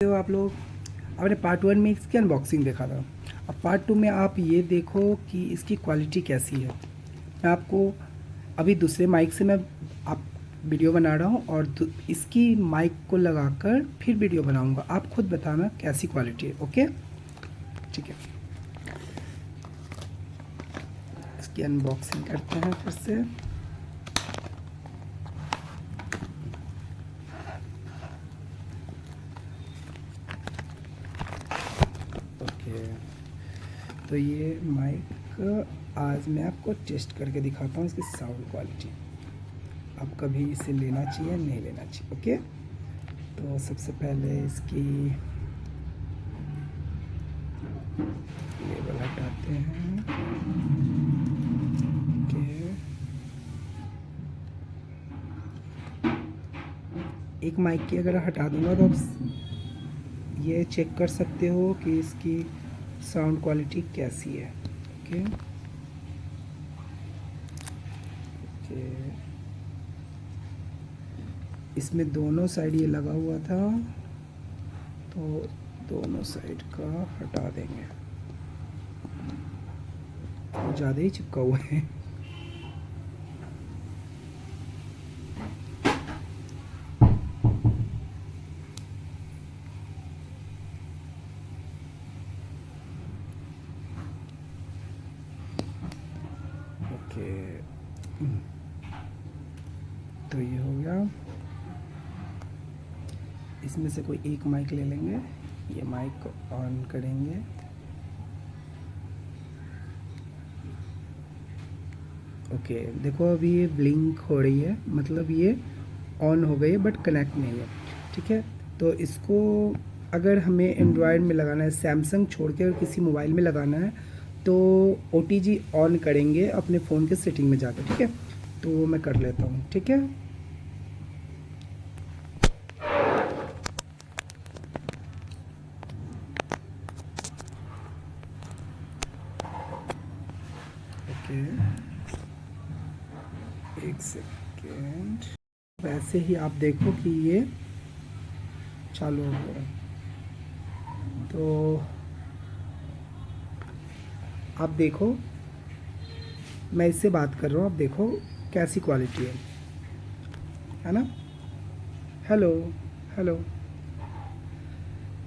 तो आप लोग आपने पार्ट 1 में इसकी अनबॉक्सिंग देखा था। अब पार्ट 2 में आप ये देखो कि इसकी क्वालिटी कैसी है। मैं आपको अभी दूसरे माइक से मैं आप वीडियो बना रहा हूँ और इसकी माइक को लगाकर फिर वीडियो बनाऊँगा। आप खुद बताना कैसी क्वालिटी है। ओके, ठीक है। इसकी अनबॉक्सिंग करते हैं फिर से। ओके, तो ये माइक आज मैं आपको टेस्ट करके दिखाता हूँ इसकी साउंड क्वालिटी। आप कभी इसे लेना चाहिए नहीं लेना चाहिए। ओके, तो सबसे पहले इसकी लेबल हटाते हैं। ओके, एक माइक की अगर हटा दूंगा तो आप ये चेक कर सकते हो कि इसकी साउंड क्वालिटी कैसी है। ओके ओके, इसमें दोनों साइड ये लगा हुआ था तो दोनों साइड का हटा देंगे, ज़्यादा ही चिपका हुआ है। ओके, तो ये हो गया। इसमें से कोई एक माइक ले लेंगे, ये माइक को ऑन करेंगे। ओके, देखो अभी ये ब्लिंक हो रही है, मतलब ये ऑन हो गई है बट कनेक्ट नहीं है। ठीक है, तो इसको अगर हमें एंड्रॉयड में लगाना है, सैमसंग छोड़ के अगर किसी मोबाइल में लगाना है तो OTG ऑन करेंगे अपने फ़ोन के सेटिंग में जाकर। ठीक है, तो वो मैं कर लेता हूँ। ठीक है, ओके, एक सेकेंड। वैसे ही आप देखो कि ये चालू हो गया, तो आप देखो मैं इससे बात कर रहा हूँ, आप देखो कैसी क्वालिटी है ना। हेलो हेलो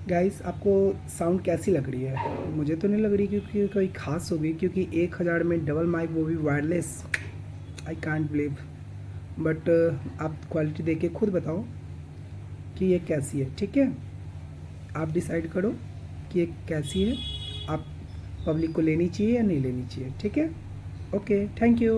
गाइस, आपको साउंड कैसी लग रही है? मुझे तो नहीं लग रही क्योंकि कोई ख़ास होगी, क्योंकि 1000 में डबल माइक, वो भी wireless. I can't believe. But आप क्वालिटी देख के खुद बताओ कि ये कैसी है। ठीक है, आप डिसाइड करो कि ये कैसी है, आप पब्लिक को लेनी चाहिए या नहीं लेनी चाहिए। ठीक है, ओके, थैंक यू।